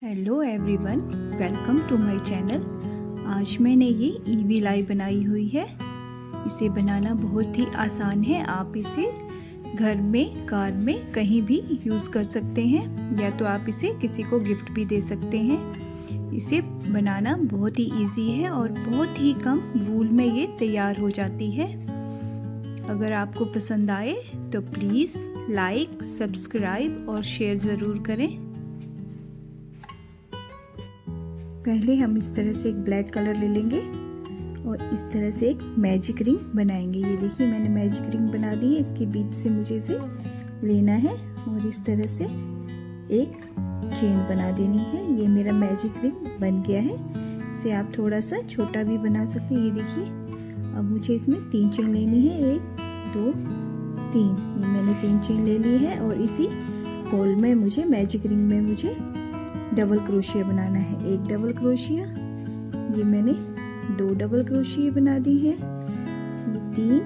Hello everyone, welcome to my channel. आज मैंने ये ईवी लाई बनाई हुई है। इसे बनाना बहुत ही आसान है। आप इसे घर में, कार में, कहीं भी यूज़ कर सकते हैं, या तो आप इसे किसी को गिफ्ट भी दे सकते हैं। इसे बनाना बहुत ही इजी है और बहुत ही कम वूल में ये तैयार हो जाती है। अगर आपको पसंद आए तो प्लीज़ लाइक, सब्सक्राइब और शेयर ज़रूर करें। पहले हम इस तरह से एक ब्लैक कलर ले लेंगे और इस तरह से एक मैजिक रिंग बनाएंगे। ये देखिए, मैंने मैजिक रिंग बना दी है। इसके बीच से मुझे इसे लेना है और इस तरह से एक चेन बना देनी है। ये मेरा मैजिक रिंग बन गया है। इसे आप थोड़ा सा छोटा भी बना सकते हैं। ये देखिए, अब मुझे इसमें 3 चेन लेनी है। 1 2 3। ये मैंने 3 चेन ले ली है और इसी होल में मुझे, मैजिक रिंग में मुझे डबल क्रोशिया बनाना है। 1 डबल क्रोशिया, ये मैंने 2 डबल क्रोशिया बना दी है, ये 3।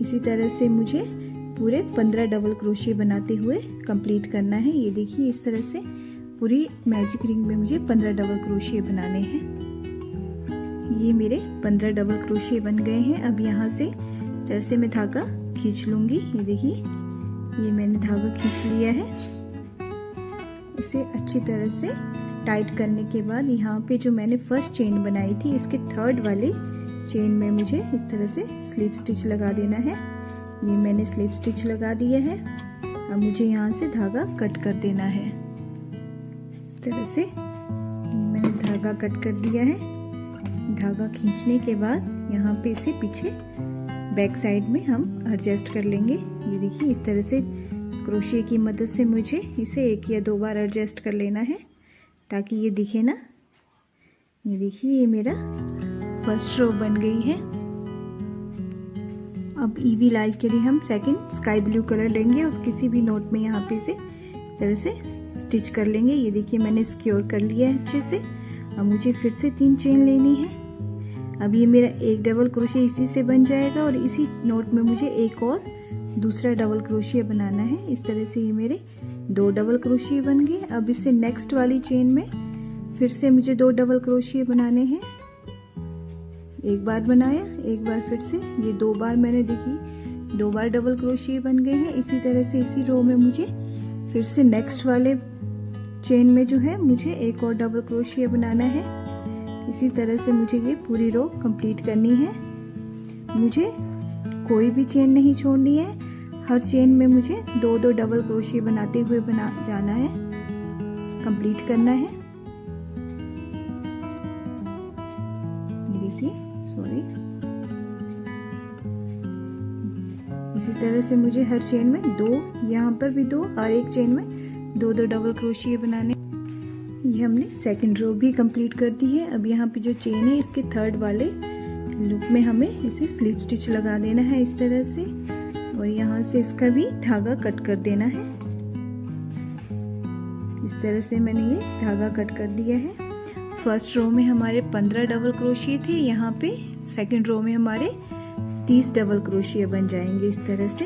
इसी तरह से मुझे पूरे 15 डबल क्रोशिया बनाते हुए कंप्लीट करना है। ये देखिए, इस तरह से पूरी मैजिक रिंग में मुझे 15 डबल क्रोशिया बनाने हैं। ये मेरे 15 डबल क्रोशिया बन गए हैं। अब यहाँ से तरह से मैं धागा खींच लूँगी। ये देखिए, ये मैंने धागा खींच लिया है। इसे अच्छी तरह से टाइट करने के बाद यहाँ पे जो मैंने फर्स्ट चेन बनाई थी, इसके 3rd वाले चेन में मुझे इस तरह से स्लिप स्टिच लगा देना है। ये मैंने स्लिप स्टिच लगा दिया है। अब मुझे यहाँ से धागा कट कर देना है। इस तरह से मैंने धागा कट कर दिया है। धागा खींचने के बाद यहाँ पे इसे पीछे बैक साइड में हम एडजस्ट कर लेंगे। ये देखिए, इस तरह से क्रोशिया की मदद से मुझे इसे 1 या 2 बार एडजस्ट कर लेना है ताकि ये दिखे ना। ये देखिए, ये मेरा फर्स्ट रो बन गई है। अब ईवी लाई के लिए हम सेकंड स्काई ब्लू कलर लेंगे और किसी भी नोट में यहाँ पे इसे इस तरह से स्टिच कर लेंगे। ये देखिए, मैंने सिक्योर कर लिया है अच्छे से। अब मुझे फिर से 3 चेन लेनी है। अब ये मेरा 1 डबल क्रोशिया इसी से बन जाएगा और इसी नोट में मुझे एक और दूसरा डबल क्रोशिया बनाना है। इस तरह से ये मेरे 2 डबल क्रोशिया बन गए। अब इससे नेक्स्ट वाली चेन में फिर से मुझे 2 डबल क्रोशिया बनाने हैं। एक बार बनाया, एक बार फिर से, ये 2 बार मैंने देखी 2 बार डबल क्रोशिया बन गए हैं। इसी तरह से इसी रो में मुझे फिर से नेक्स्ट वाले चेन में जो है मुझे एक और डबल क्रोशिया बनाना है। इसी तरह से मुझे ये पूरी रो कंप्लीट करनी है। मुझे कोई भी चेन नहीं छोड़नी है। हर चेन में मुझे 2-2 डबल क्रोशिया बनाते हुए जाना है, कंप्लीट करना है। ये देखिए, सॉरी, इसी तरह से मुझे हर चेन में 2, यहाँ पर भी 2, हर एक चेन में 2-2 डबल क्रोशिया बनाने। ये हमने सेकंड रो भी कंप्लीट कर दी है। अब यहाँ पे जो चेन है, इसके 3rd वाले लूप में हमें इसे स्लिप स्टिच लगा देना है इस तरह से, और यहाँ से इसका भी धागा कट कर देना है। इस तरह से मैंने ये धागा कट कर दिया है। फर्स्ट रो में हमारे 15 डबल क्रोशिया थे, यहाँ पे सेकंड रो में हमारे 30 डबल क्रोशिया बन जाएंगे इस तरह से।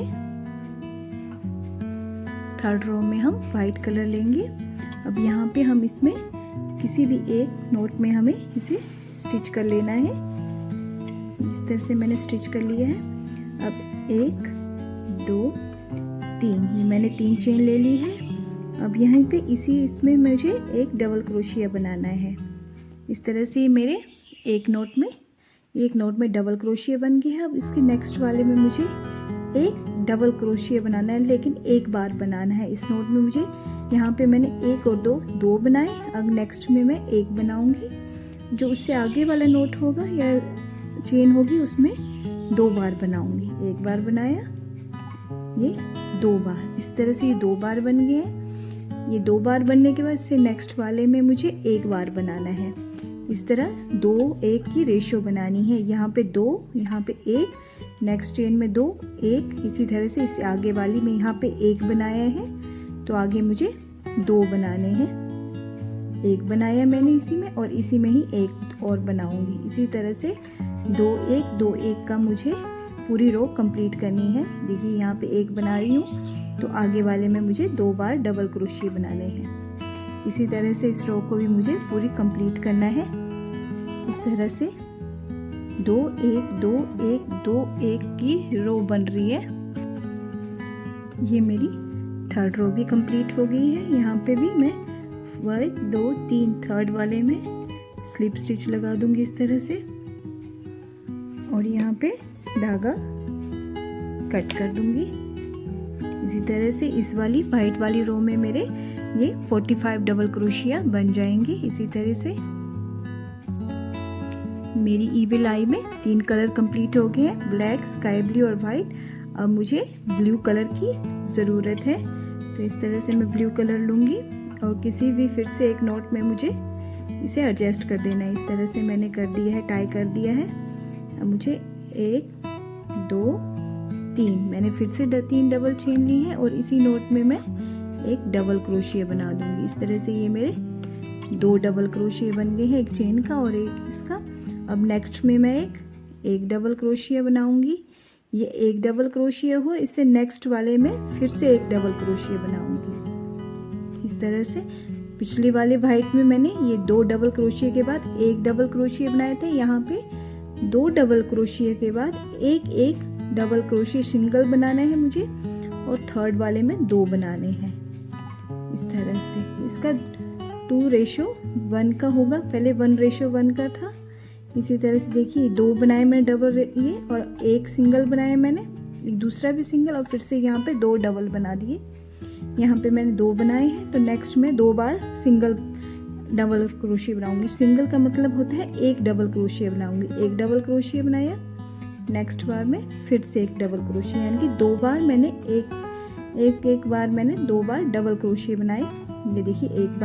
3rd रो में हम वाइट कलर लेंगे। अब यहाँ पे हम इसमें किसी भी एक नोट में हमें इसे स्टिच कर लेना है। इस तरह से मैंने स्टिच कर लिया है। अब 1 2 3, ये मैंने 3 चेन ले ली है। अब यहाँ पे इसमें मुझे एक डबल क्रोशिया बनाना है। इस तरह से मेरे एक नोट में डबल क्रोशिया बन गया है। अब इसके नेक्स्ट वाले में मुझे एक डबल क्रोशिया बनाना है, लेकिन एक बार बनाना है। इस नोट में मुझे, यहाँ पे मैंने 1 और 2 बनाए। अब नेक्स्ट में मैं 1 बनाऊंगी। जो उससे आगे वाला नोट होगा या चेन होगी, उसमें 2 बार बनाऊंगी। 1 बार बनाया, ये 2 बार, इस तरह से ये 2 बार बन गए हैं। ये 2 बार बनने के बाद से नेक्स्ट वाले में मुझे 1 बार बनाना है। इस तरह 2-1 की रेशियो बनानी है। यहाँ पे 2, यहाँ पे 1, नेक्स्ट चेन में 2 1, इसी तरह से इस आगे वाली में यहाँ पे 1 बनाया है, तो आगे मुझे 2 बनाने हैं। 1 बनाया मैंने इसी में, और इसी में ही 1 और बनाऊंगी। इसी तरह से 2-1 2-1 का मुझे पूरी रो कंप्लीट करनी है। देखिए, यहाँ पे 1 बना रही हूँ, तो आगे वाले में मुझे 2 बार डबल क्रोशिया बनाने हैं। इसी तरह से इस रो को भी मुझे पूरी कंप्लीट करना है। इस तरह से 2 1 2 1 2 1 की रो बन रही है। ये मेरी थर्ड रो भी कंप्लीट हो गई है। यहाँ पे भी मैं 1 2 3 थर्ड वाले में स्लिप स्टिच लगा दूंगी इस तरह से, और यहाँ पे धागा कट कर दूंगी। इसी तरह से इस वाली वाइट वाली रो में मेरे ये 45 डबल क्रोशिया बन जाएंगे। इसी तरह से मेरी ईविल आई में 3 कलर कंप्लीट हो गए हैं, ब्लैक, स्काई ब्लू और वाइट। अब मुझे ब्लू कलर की ज़रूरत है, तो इस तरह से मैं ब्लू कलर लूँगी और किसी भी फिर से एक नोट में मुझे इसे एडजस्ट कर देना है। इस तरह से मैंने कर दिया है, टाई कर दिया है। अब मुझे 1 2 3 मैंने फिर से 3 डबल चेन ली है और इसी नोट में मैं एक डबल क्रोशिया बना दूंगी। इस तरह से ये मेरे 2 डबल क्रोशिया बन गए हैं, एक चेन का और एक इसका। अब नेक्स्ट में मैं एक डबल क्रोशिया बनाऊंगी। ये एक डबल क्रोशिया हुआ, इससे नेक्स्ट वाले में फिर से एक डबल क्रोशिया बनाऊंगी। इस तरह से पिछले वाले वाइट में मैंने ये 2 डबल क्रोशिया के बाद एक डबल क्रोशिया बनाए थे। यहाँ पे 2 डबल क्रोशिया के बाद एक डबल क्रोशिया सिंगल बनाना है मुझे, और थर्ड वाले में 2 बनाने हैं। इस तरह से इसका 2:1 का होगा, पहले 1:1 का था। इसी तरह से देखिए 2 बनाए मैंने डबल ये, और एक सिंगल बनाया मैंने, एक दूसरा भी सिंगल, और फिर से यहाँ पे 2 डबल बना दिए। यहाँ पे मैंने 2 बनाए हैं, तो नेक्स्ट में 2 बार सिंगल डबल क्रोशिया बनाऊंगी। सिंगल का मतलब होता है एक डबल क्रोशिया बनाऊंगी। एक डबल क्रोशिया बनाया, नेक्स्ट बार में फिर से एक डबल क्रोशिया, यानी कि 2 बार मैंने एक बार मैंने 2 बार डबल क्रोशिया बनाए। ये देखिए एक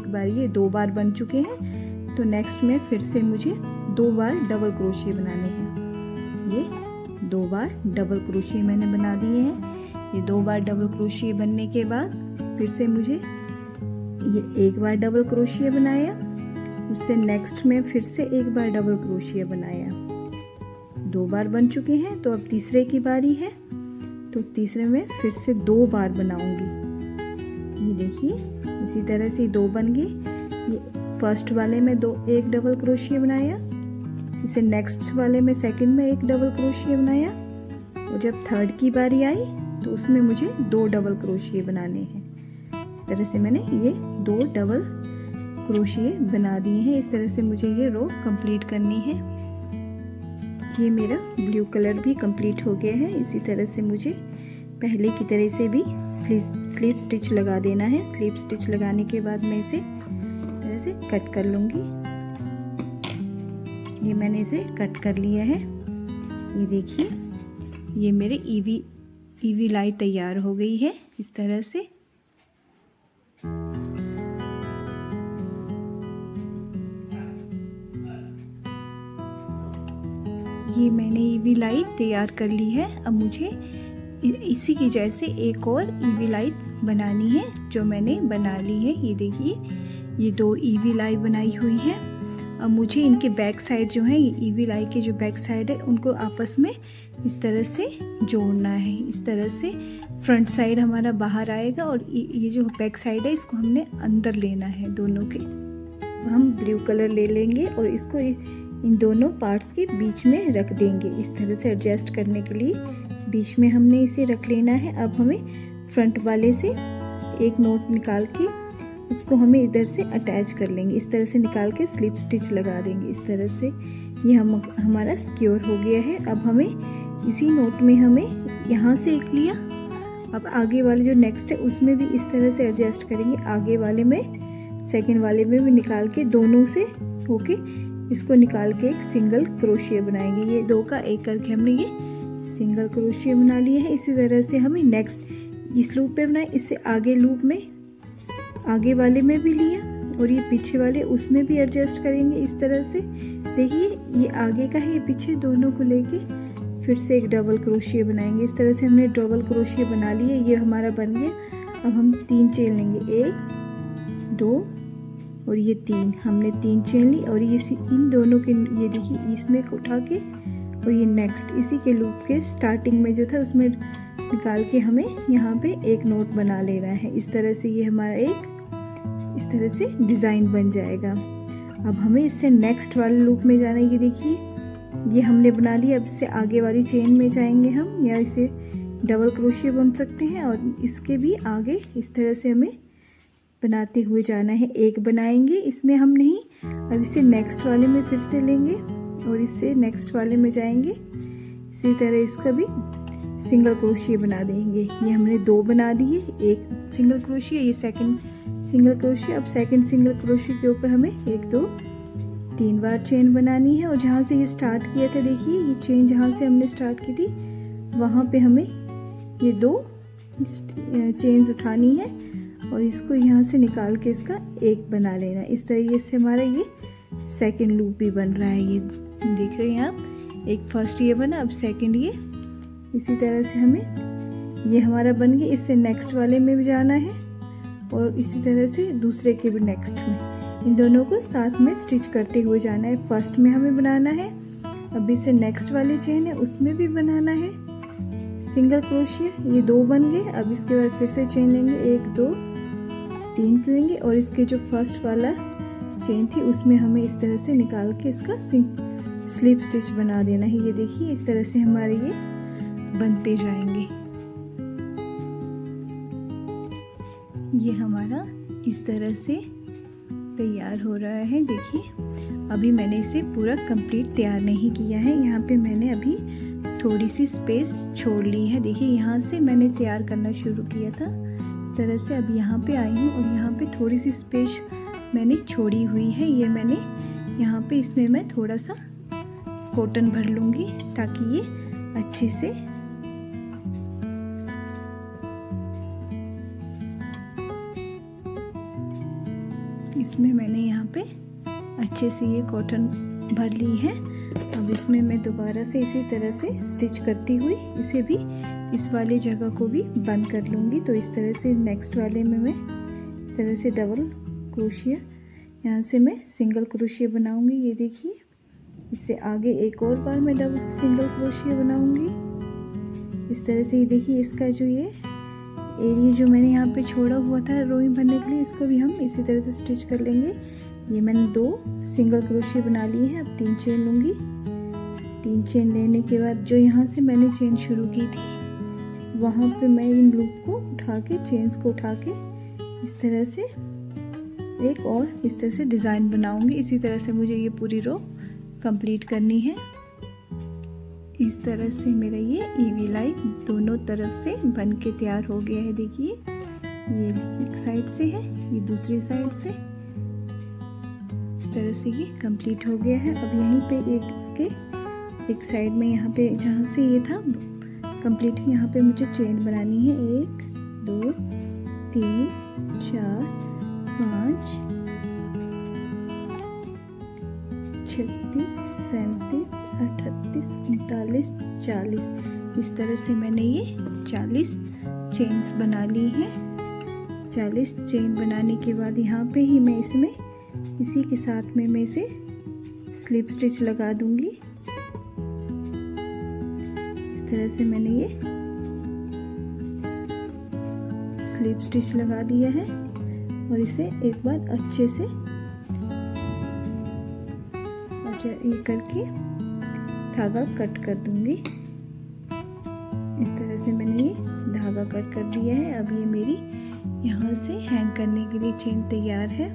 बार ये 2 बार बन चुके हैं। तो नेक्स्ट में फिर से मुझे 2 बार डबल क्रोशिया बनाने हैं। ये 2 बार डबल क्रोशिया मैंने बना दिए हैं। ये 2 बार डबल क्रोशिया बनने के बाद फिर से मुझे ये एक बार डबल क्रोशिया बनाया, उससे नेक्स्ट में फिर से एक बार डबल क्रोशिया बनाया। 2 बार बन चुके हैं, तो अब तीसरे की बारी है, तो तीसरे में फिर से 2 बार बनाऊंगी। ये देखिए इसी तरह से 2 बन गए। ये फर्स्ट वाले में एक डबल क्रोशिया बनाया, इसे नेक्स्ट वाले में सेकंड में एक डबल क्रोशिया बनाया, और जब थर्ड की बारी आई तो उसमें मुझे 2 डबल क्रोशिया बनाने हैं। इस तरह से मैंने ये 2 डबल क्रोशिया बना दिए हैं। इस तरह से मुझे ये रो कंप्लीट करनी है। ये मेरा ब्लू कलर भी कंप्लीट हो गया है। इसी तरह से मुझे पहले की तरह से भी स्लीप स्टिच लगा देना है। स्लीप स्टिच लगाने के बाद मैं इसे तरह से कट कर लूँगी। ये मैंने इसे कट कर लिया है। ये देखिए ये मेरे ईवी लाई तैयार हो गई है। इस तरह से ये मैंने ईवी लाइट तैयार कर ली है। अब मुझे इसी की जैसे एक और ईवी लाइट बनानी है, जो मैंने बना ली है। ये देखिए ये 2 ईवी लाइट बनाई हुई है। अब मुझे इनके बैक साइड जो है, ये ईवी लाइट के जो बैक साइड है, उनको आपस में इस तरह से जोड़ना है। इस तरह से फ्रंट साइड हमारा बाहर आएगा और ये जो बैक साइड है इसको हमने अंदर लेना है दोनों के। हम ब्लू कलर ले लेंगे और इसको इन दोनों पार्ट्स के बीच में रख देंगे। इस तरह से एडजस्ट करने के लिए बीच में हमने इसे रख लेना है। अब हमें फ्रंट वाले से एक नोट निकाल के उसको हमें इधर से अटैच कर लेंगे। इस तरह से निकाल के स्लिप स्टिच लगा देंगे। इस तरह से ये हमारा सिक्योर हो गया है। अब हमें इसी नोट में हमें यहाँ से एक लिया, अब आगे वाले जो नेक्स्ट है उसमें भी इस तरह से एडजस्ट करेंगे। आगे वाले में सेकंड वाले में भी निकाल के दोनों से होके इसको निकाल के एक सिंगल क्रोशिया बनाएंगे। ये 2 का 1 करके हमने ये सिंगल क्रोशिया बना लिया है। इसी तरह से हमें नेक्स्ट इस लूप पे बनाए, इससे आगे लूप में आगे वाले में भी लिया और ये पीछे वाले उसमें भी एडजस्ट करेंगे। इस तरह से देखिए ये आगे का है, ये पीछे, दोनों को लेके फिर से एक डबल क्रोशिया बनाएंगे। इस तरह से हमने डबल क्रोशिया बना लिए, ये हमारा बन गया। अब हम 3 चेन लेंगे, 1 2 और ये 3, हमने 3 चेन ली और ये इन दोनों के ये देखिए इसमें उठा के और ये नेक्स्ट इसी के लूप के स्टार्टिंग में जो था उसमें निकाल के हमें यहाँ पे एक नोट बना लेना है। इस तरह से ये हमारा इस तरह से डिज़ाइन बन जाएगा। अब हमें इससे नेक्स्ट वाले लूप में जाना है। ये देखिए ये हमने बना लिया। अब इससे आगे वाली चेन में जाएंगे हम, या इसे डबल क्रोशिया बुन सकते हैं, और इसके भी आगे इस तरह से हमें बनाते हुए जाना है। एक बनाएंगे इसमें हम नहीं, अब इसे नेक्स्ट वाले में फिर से लेंगे और इससे नेक्स्ट वाले में जाएंगे। इसी तरह इसका भी सिंगल क्रोशिया बना देंगे। ये हमने 2 बना दिए, एक सिंगल क्रोशिया, ये सेकंड सिंगल क्रोशिया। अब सेकंड सिंगल क्रोशिया के ऊपर हमें 1 2 3 बार चेन बनानी है। और जहाँ से ये स्टार्ट किया था, देखिए ये चेन जहाँ से हमने स्टार्ट की थी वहाँ पे हमें ये 2 चेन्स उठानी है और इसको यहाँ से निकाल के इसका एक बना लेना। इस तरीके से हमारा ये सेकंड लूप भी बन रहा है। ये देख रहे हैं आप, एक फर्स्ट ये बना, अब सेकंड ये। इसी तरह से हमें ये हमारा बन गया। इससे नेक्स्ट वाले में भी जाना है और इसी तरह से दूसरे के भी नेक्स्ट में। इन दोनों को साथ में स्टिच करते हुए जाना है। फर्स्ट में हमें बनाना है, अब इससे नेक्स्ट वाली चेन है उसमें भी बनाना है सिंगल क्रोशिया। ये 2 बन गए। अब इसके बाद फिर से चेन लेंगे, 1 2 3 लेंगे और इसके जो फर्स्ट वाला चेन थी उसमें हमें इस तरह से निकाल के इसका स्लिप स्टिच बना देना है। ये देखिए इस तरह से हमारे ये बनते जाएंगे। ये हमारा इस तरह से तैयार हो रहा है। देखिए अभी मैंने इसे पूरा कंप्लीट तैयार नहीं किया है, यहाँ पे मैंने अभी थोड़ी सी स्पेस छोड़ ली है। देखिए यहाँ से मैंने तैयार करना शुरू किया था इस तरह से। अब यहाँ पे आई हूँ और यहाँ पे थोड़ी सी स्पेस मैंने छोड़ी हुई है। ये मैंने यहाँ पे इसमें मैं थोड़ा सा कॉटन भर लूँगी ताकि ये अच्छे से इसमें मैंने यहाँ पे अच्छे से ये कॉटन भर ली है। अब इसमें मैं दोबारा से इसी तरह से स्टिच करती हुई इसे भी इस वाले जगह को भी बंद कर लूँगी। तो इस तरह से नेक्स्ट वाले में मैं इस तरह से डबल क्रोशिया, यहाँ से मैं सिंगल क्रोशिया बनाऊँगी। ये देखिए इससे आगे एक और बार मैं डबल सिंगल क्रोशिया बनाऊँगी इस तरह से। ये देखिए इसका जो ये एरिया जो मैंने यहाँ पे छोड़ा हुआ था रोई भरने के लिए, इसको भी हम इसी तरह से स्टिच कर लेंगे। ये मैंने 2 सिंगल क्रोशिया बना लिए हैं। अब 3 चेन लूँगी। 3 चेन लेने के बाद जो यहाँ से मैंने चेन शुरू की थी वहाँ पे मैं इन लूप को उठा के, चेन्स को उठा के इस तरह से एक और इस तरह से डिज़ाइन बनाऊँगी। इसी तरह से मुझे ये पूरी रो कंप्लीट करनी है। इस तरह से मेरा ये ईवी लाइन दोनों तरफ से बन के तैयार हो गया है। देखिए ये एक साइड से है, ये दूसरी साइड से, इस तरह से ये कंप्लीट हो गया है। अब यहीं पे एक इसके एक साइड में यहाँ पे जहाँ से ये था कंप्लीट, यहाँ पे मुझे चेन बनानी है। 1 2 3 4 5 36 37 38 39 40। इस तरह से मैंने ये 40 चेन्स बना ली हैं। 40 चेन बनाने के बाद यहाँ पे ही मैं इसमें इसी के साथ में मैं इसे स्लिप स्टिच लगा दूंगी। इस तरह से मैंने ये स्लिप स्टिच लगा दिया है और इसे एक बार अच्छे से ये करके धागा कट कर दूंगी। इस तरह से मैंने ये धागा कट कर दिया है। अब ये मेरी यहाँ से हैंग करने के लिए चेन तैयार है।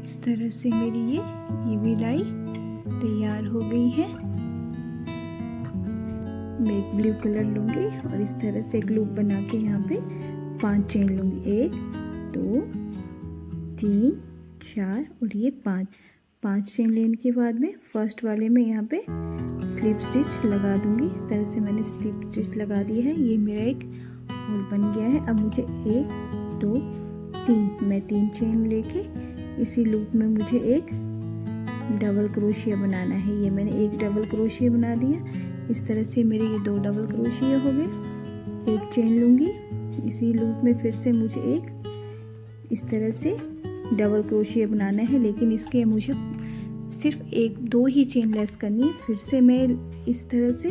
इस तरह से मेरी ये ईवी लाइन तैयार हो गई है। मैं एक ब्लू कलर लूँगी और इस तरह से एक लूप बना के यहाँ पे 5 चेन लूँगी। 1 2 3 4 और ये 5 चेन लेने के बाद में फर्स्ट वाले में यहाँ पे स्लिप स्टिच लगा दूंगी। इस तरह से मैंने स्लिप स्टिच लगा दिया है। ये मेरा एक होल बन गया है। अब मुझे 1 2 3 मैं 3 चेन लेके इसी लूप में मुझे एक डबल क्रोशिया बनाना है। ये मैंने एक डबल क्रोशिया बना दिया। इस तरह से मेरे ये 2 डबल क्रोशिया हो गए। एक चेन लूँगी, इसी लूप में फिर से मुझे एक इस तरह से डबल क्रोशिया बनाना है, लेकिन इसके मुझे सिर्फ 1 2 ही चेन लेस करनी है। फिर से मैं इस तरह से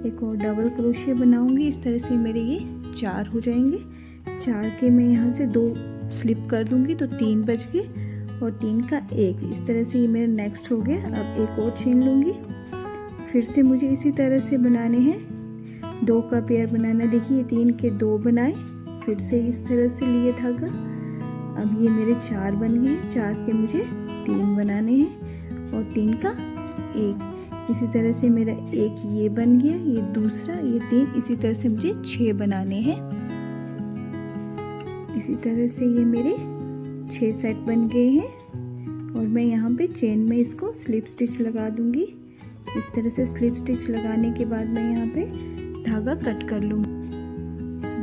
एक और डबल क्रोशिया बनाऊंगी। इस तरह से मेरे ये 4 हो जाएंगे। 4 के मैं यहाँ से 2 स्लिप कर दूंगी तो 3 बच गए और 3 का 1। इस तरह से ये मेरा नेक्स्ट हो गया। अब एक और चेन लूँगी, फिर से मुझे इसी तरह से बनाने हैं, 2 का पेयर बनाना। देखिए 3 के 2 बनाए, फिर से इस तरह से लिए धागा। अब ये मेरे 4 बन गए हैं, 4 के मुझे 3 बनाने हैं और 3 का 1। इसी तरह से मेरा एक ये बन गया, ये दूसरा, ये 3, इसी तरह से मुझे 6 बनाने हैं। इसी तरह से ये मेरे 6 सेट बन गए हैं और मैं यहाँ पे चेन में इसको स्लिप स्टिच लगा दूंगी। इस तरह से स्लिप स्टिच लगाने के बाद मैं यहाँ पे धागा कट कर लूँगी।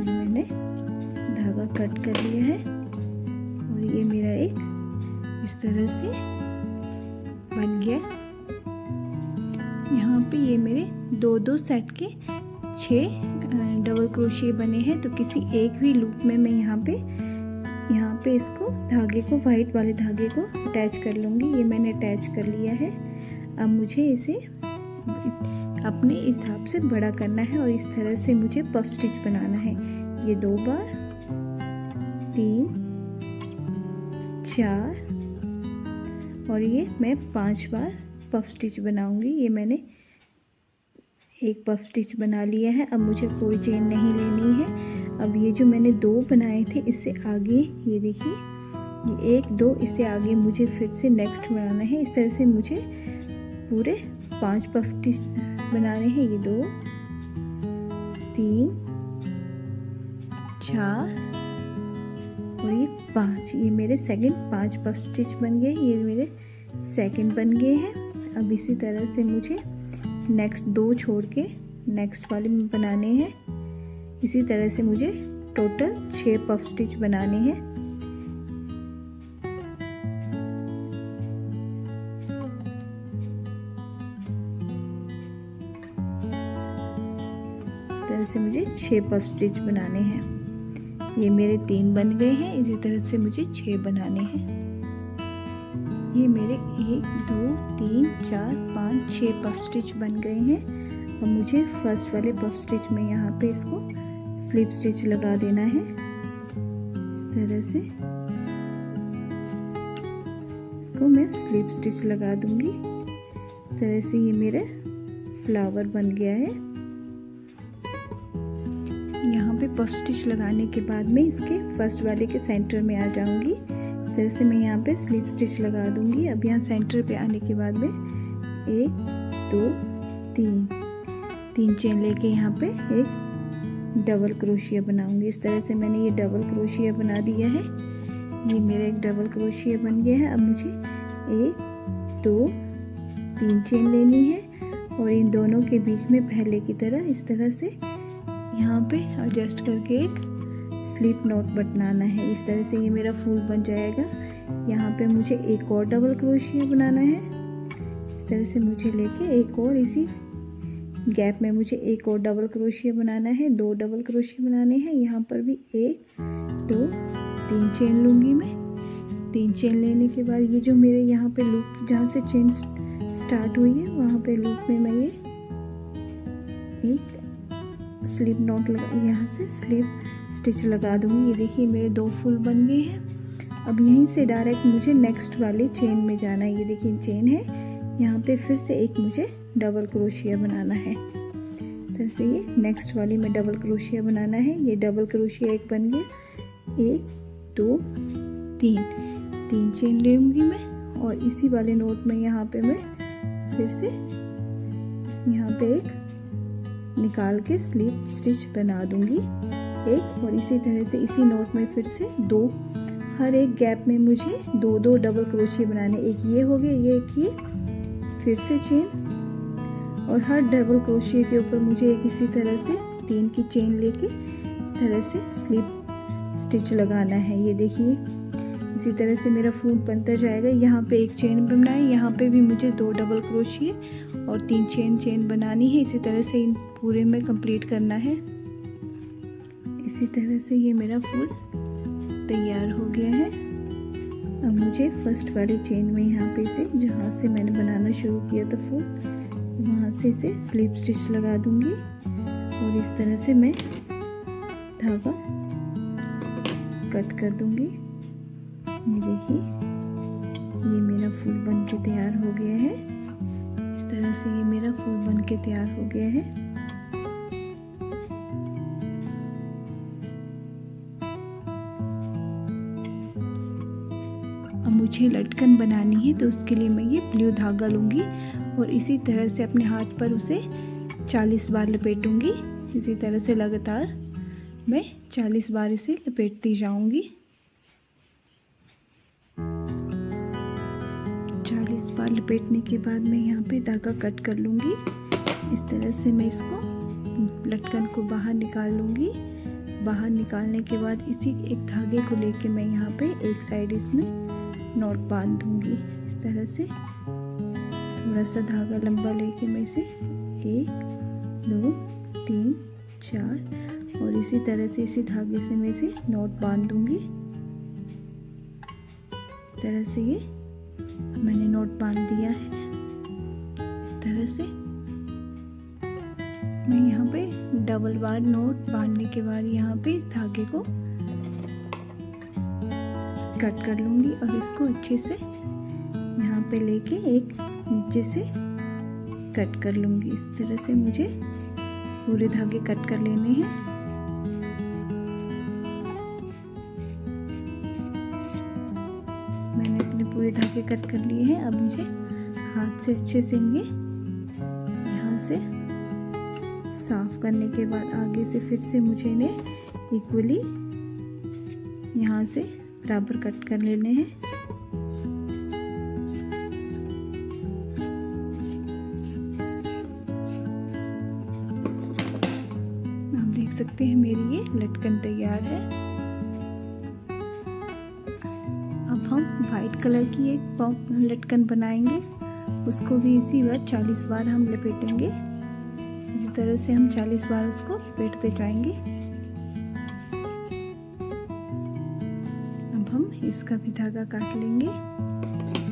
मैंने धागा कट कर लिया है और ये मेरा एक इस तरह से बन गया। यहाँ पे ये मेरे 2-2 सेट के 6 डबल क्रोशिए बने हैं। तो किसी एक भी लूप में मैं यहाँ पे इसको धागे को, वाइट वाले धागे को अटैच कर लूँगी। ये मैंने अटैच कर लिया है। अब मुझे इसे अपने हिसाब से बड़ा करना है और इस तरह से मुझे पफ स्टिच बनाना है। ये 2 बार, 3, 4 और ये मैं 5 बार पफ स्टिच बनाऊंगी। ये मैंने एक पफ स्टिच बना लिया है। अब मुझे कोई चेन नहीं लेनी है। अब ये जो मैंने 2 बनाए थे, इससे आगे ये देखिए, ये 1, 2, इससे आगे मुझे फिर से नेक्स्ट बनाना है। इस तरह से मुझे पूरे 5 पफ स्टिच बनाने हैं। ये 2, 3, 4 और ये 5। ये मेरे सेकंड 5 पफ स्टिच बन गए। ये मेरे सेकंड बन गए हैं। अब इसी तरह से मुझे नेक्स्ट 2 छोड़ के नेक्स्ट वाले में बनाने हैं। इसी तरह से मुझे टोटल 6 पफ स्टिच बनाने हैं। इस तरह से मुझे 6 पफ स्टिच बनाने हैं। ये मेरे 3 बन गए हैं। इसी तरह से मुझे 6 बनाने हैं। ये मेरे 1, 2, 3, 4, 5, 6 पफ स्टिच बन गए हैं। अब मुझे फर्स्ट वाले पफ स्टिच में यहाँ पे इसको स्लिप स्टिच लगा देना है। इस तरह से इसको मैं स्लिप स्टिच लगा दूंगी। इस तरह से ये मेरा फ्लावर बन गया है। यहाँ पे पफ स्टिच लगाने के बाद मैं इसके फर्स्ट वाले के सेंटर में आ जाऊंगी। इस तरह से मैं यहाँ पे स्लिप स्टिच लगा दूंगी। अब यहाँ सेंटर पे आने के बाद में 1, 2, 3 चेन लेके यहाँ पे एक डबल क्रोशिया बनाऊंगी। इस तरह से मैंने ये डबल क्रोशिया बना दिया है। ये मेरा एक डबल क्रोशिया बन गया है। अब मुझे 1, 2, 3 चेन लेनी है और इन दोनों के बीच में पहले की तरह इस तरह से यहाँ पे एडजस्ट करके एक स्लिप नॉट बनाना है। इस तरह से ये मेरा फूल बन जाएगा। यहाँ पे मुझे एक और डबल क्रोशिया बनाना है। इस तरह से मुझे लेके एक और इसी गैप में मुझे एक और डबल क्रोशिया बनाना है। 2 डबल क्रोशिया बनाने हैं। यहाँ पर भी 1, 2, 3 चेन लूँगी मैं। 3 चेन लेने के बाद ये जो मेरे यहाँ पे लूप जहाँ से चेन स्टार्ट हुई है वहाँ पे लूप में मैं ये एक स्लिप नॉट लगा, यहाँ से स्लिप स्टिच लगा दूँगी। ये देखिए मेरे 2 फूल बन गए हैं। अब यहीं से डायरेक्ट मुझे नेक्स्ट वाली चेन में जाना है। ये देखिए चेन है, यहाँ पे फिर से एक मुझे डबल क्रोशिया बनाना है। तरह से ये नेक्स्ट वाली में डबल क्रोशिया बनाना है। ये डबल क्रोशिया एक बन गया। 1, 2, 3 चेन लूँगी मैं और इसी वाले नोट में यहाँ पे मैं फिर से यहाँ पे एक निकाल के स्लिप स्टिच बना दूँगी एक, और इसी तरह से इसी नोट में फिर से 2, हर एक गैप में मुझे 2 डबल क्रोशिया बनाने। एक ये हो गया, ये एक ये, फिर से चेन, और हर डबल क्रोशिया के ऊपर मुझे एक इसी तरह से 3 की चेन लेके इस तरह से स्लिप स्टिच लगाना है। ये देखिए इसी तरह से मेरा फूल बनता जाएगा। यहाँ पे एक चेन बनाए, यहाँ पे भी मुझे 2 डबल क्रोशिया और 3 चेन बनानी है। इसी तरह से इन पूरे में कंप्लीट करना है। इसी तरह से ये मेरा फूल तैयार हो गया है। अब मुझे फर्स्ट वाली चेन में यहाँ पे से जहाँ से मैंने बनाना शुरू किया था फूल, वहाँ से इसे स्लिप स्टिच लगा दूँगी और इस तरह से मैं धागा कट कर दूंगी। ये देखिए, ये मेरा फूल बन के तैयार हो गया है। इस तरह से ये मेरा फूल बन के तैयार हो गया है। अब मुझे लटकन बनानी है, तो उसके लिए मैं ये ब्लू धागा लूँगी और इसी तरह से अपने हाथ पर उसे 40 बार लपेटूंगी। इसी तरह से लगातार मैं 40 बार इसे लपेटती जाऊंगी। 40 बार लपेटने के बाद मैं यहाँ पे धागा कट कर लूँगी। इस तरह से मैं इसको लटकन को बाहर निकाल लूँगी। बाहर निकालने के बाद इसी एक धागे को लेके मैं यहाँ पे एक साइड इसमें नॉट बांध दूँगी। इस तरह से थोड़ा सा धागा लंबा लेके मैं इसे 1 2 3 4 और इसी तरह से इसी धागे से मैं इसे नॉट बांध दूँगी। इस तरह से ये मैंने नॉट बांध दिया है। इस तरह से मैं यहाँ पे डबल बार नॉट बांधने के बाद यहाँ पे इस धागे को कट कर लूँगी और इसको अच्छे से यहाँ पे लेके एक नीचे से कट कर लूँगी। इस तरह से मुझे पूरे धागे कट कर लेने हैं। मैंने अपने पूरे धागे कट कर लिए हैं। अब मुझे हाथ से अच्छे से इन्हें यहाँ से साफ करने के बाद आगे से फिर से मुझे इन्हें इक्वली यहाँ से बराबर कट कर लेने हैं। आप देख सकते हैं मेरी ये लटकन तैयार है। अब हम वाइट कलर की एक लटकन बनाएंगे। उसको भी इसी बार 40 बार हम लपेटेंगे। इसी तरह से हम 40 बार उसको लपेटते जाएंगे। अब हम इसका भी धागा काट लेंगे।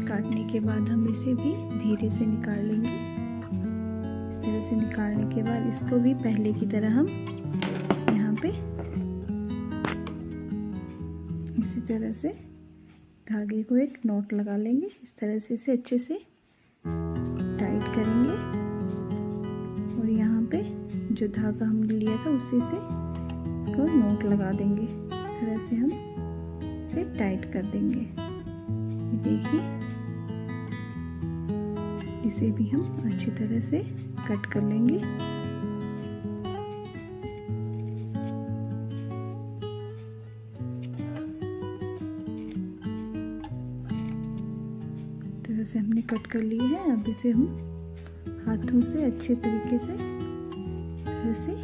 काटने के बाद हम इसे भी धीरे से निकाल लेंगे। इस तरह से निकालने के बाद इसको भी पहले की तरह हम यहाँ पे इसी तरह से धागे को एक नॉट लगा लेंगे। इस तरह से इसे अच्छे से टाइट करेंगे और यहाँ पे जो धागा हमने लिया था उसी से इसको नॉट लगा देंगे। इस तरह से हम इसे टाइट कर देंगे। ये देखिए, इसे भी हम अच्छी तरह से कट कर लेंगे। तरह से हमने कट कर लिए हैं। अब इसे हम हाथों से अच्छे तरीके से तरह से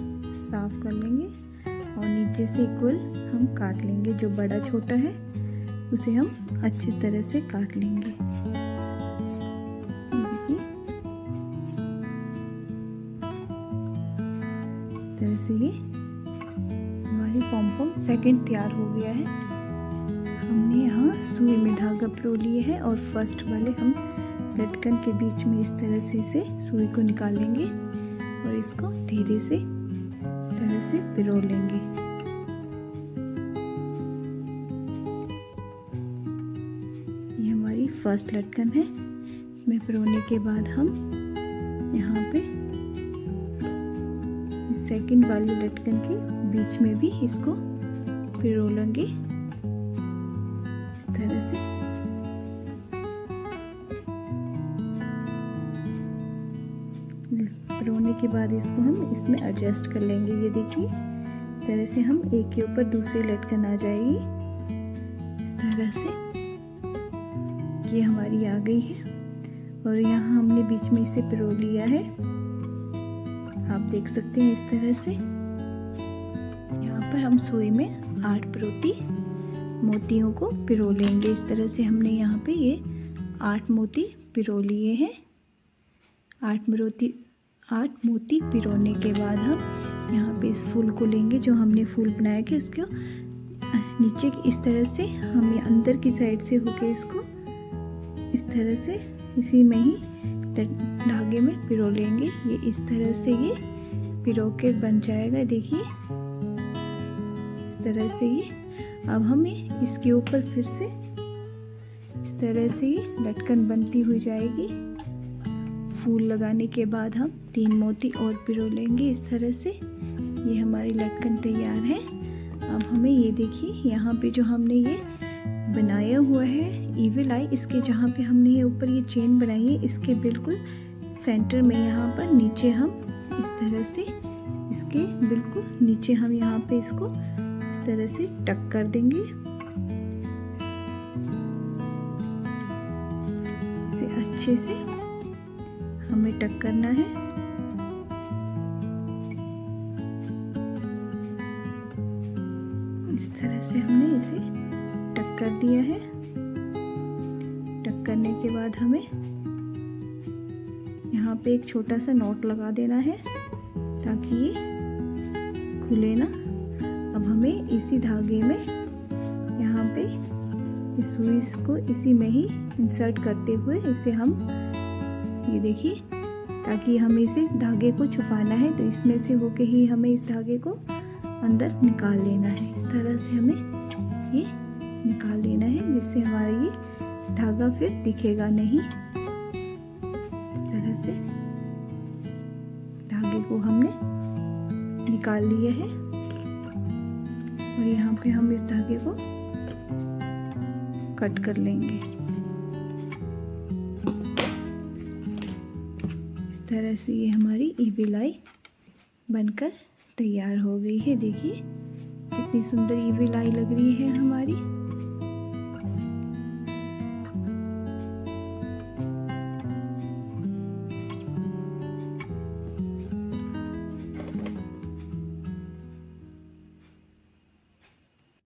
साफ कर लेंगे और नीचे से इक्वल हम काट लेंगे। जो बड़ा छोटा है उसे हम अच्छी तरह से काट लेंगे। देखिए, तरह से ये हमारी पॉम-पॉम सेकंड तैयार हो गया है। हमने यहाँ सुई में धागा पिरो लिए है और फर्स्ट वाले हम लटकन के बीच में इस तरह से इसे सुई को निकाल लेंगे और इसको धीरे से तरह से पिरो लेंगे। ये हमारी फर्स्ट लटकन है। इसमें पिरोने के बाद हम यहाँ पे सेकंड वाली लटकन के बीच में भी इसको पिरो लेंगे इस तरह से। पिरोने के बाद इसको हम इसमें एडजस्ट कर लेंगे। ये देखिए, इस तरह से हम एक के ऊपर दूसरी लटकन आ जाएगी। इस तरह से ये हमारी आ गई है और यहाँ हमने बीच में इसे पिरो लिया है। आप देख सकते हैं इस तरह से। यहाँ पर हम सुई में 8 पिरोती मोतियों को पिरो लेंगे। इस तरह से हमने यहाँ पे ये 8 मोती पिरो लिए हैं। 8 मोती पिरोने के बाद हम यहाँ पे इस फूल को लेंगे। जो हमने फूल बनाया कि उसको नीचे इस तरह से हम ये अंदर की साइड से होके इसको इस तरह से इसी में ही धागे में पिरो लेंगे। ये इस तरह से ये पिरो के बन जाएगा। देखिए, इस तरह से ये अब हमें इसके ऊपर फिर से इस तरह से लटकन बनती हुई जाएगी। फूल लगाने के बाद हम 3 मोती और पिरो लेंगे इस तरह से। ये हमारी लटकन तैयार है। अब हमें ये देखिए यहाँ पे जो हमने ये बनाया हुआ है ईविल आई, इसके जहाँ पे हमने ये ऊपर ये चेन बनाई है इसके बिल्कुल सेंटर में यहाँ पर नीचे हम इस तरह से इसके बिल्कुल नीचे हम यहाँ पे इसको इस तरह से टक कर देंगे। इसे अच्छे से हमें टक करना है। इस तरह से हमने इसे टक कर दिया है। टक करने के बाद हमें यहाँ पे एक छोटा सा नॉट लगा देना है ताकि ये खुले ना। अब हमें इसी धागे में यहाँ पे इस सुई को इसी में ही इंसर्ट करते हुए इसे हम ये देखिए, ताकि हमें इसे धागे को छुपाना है तो इसमें से होके ही हमें इस धागे को अंदर निकाल लेना है। इस तरह से हमें ये निकाल लेना है जिससे हमारा ये धागा फिर दिखेगा नहीं। इस तरह से धागे को हमने निकाल लिया है और यहाँ पे हम इस धागे को कट कर लेंगे। इस तरह से ये हमारी ईविल आई बनकर तैयार हो गई है। देखिए कितनी सुंदर ईविल आई लग रही है हमारी।